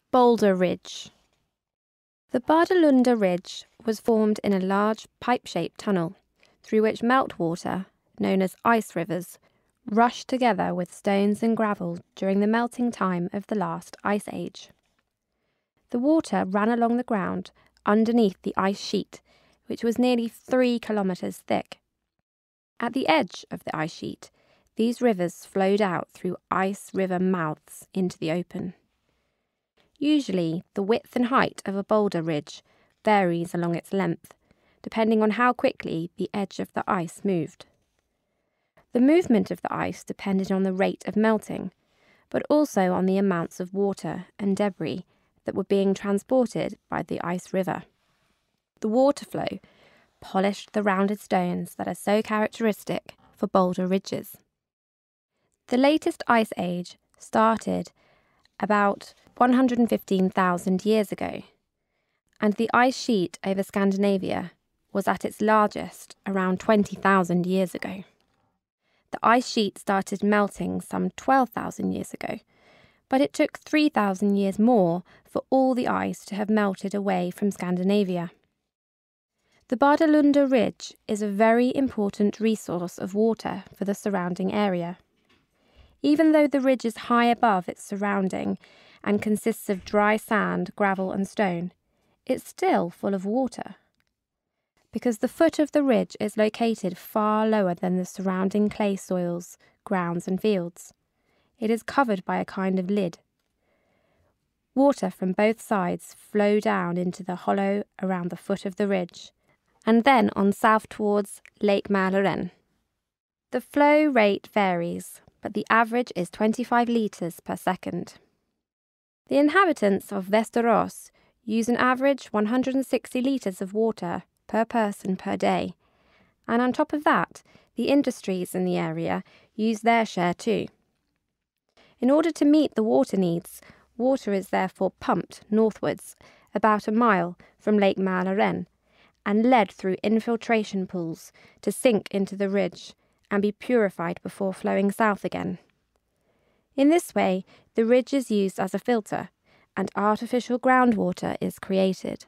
Boulder Ridge. The Bardalunda Ridge was formed in a large pipe-shaped tunnel through which meltwater, known as ice rivers, rushed together with stones and gravel during the melting time of the last ice age. The water ran along the ground underneath the ice sheet, which was nearly 3 kilometres thick. At the edge of the ice sheet, these rivers flowed out through ice river mouths into the open. Usually, the width and height of a boulder ridge varies along its length, depending on how quickly the edge of the ice moved. The movement of the ice depended on the rate of melting, but also on the amounts of water and debris that were being transported by the ice river. The water flow polished the rounded stones that are so characteristic for boulder ridges. The latest ice age started about 115,000 years ago, and the ice sheet over Scandinavia was at its largest around 20,000 years ago. The ice sheet started melting some 12,000 years ago, but it took 3,000 years more for all the ice to have melted away from Scandinavia. The Bardalunda Ridge is a very important resource of water for the surrounding area. Even though the ridge is high above its surrounding and consists of dry sand, gravel and stone, it's still full of water. Because the foot of the ridge is located far lower than the surrounding clay soils, grounds and fields, it is covered by a kind of lid. Water from both sides flow down into the hollow around the foot of the ridge, and then on south towards Lake Mälaren. The flow rate varies, but the average is 25 litres per second. The inhabitants of Västerås use an average 160 litres of water per person per day, and on top of that, the industries in the area use their share too. In order to meet the water needs, water is therefore pumped northwards about a mile from Lake Mälaren and led through infiltration pools to sink into the ridge and be purified before flowing south again. In this way, the ridge is used as a filter and artificial groundwater is created.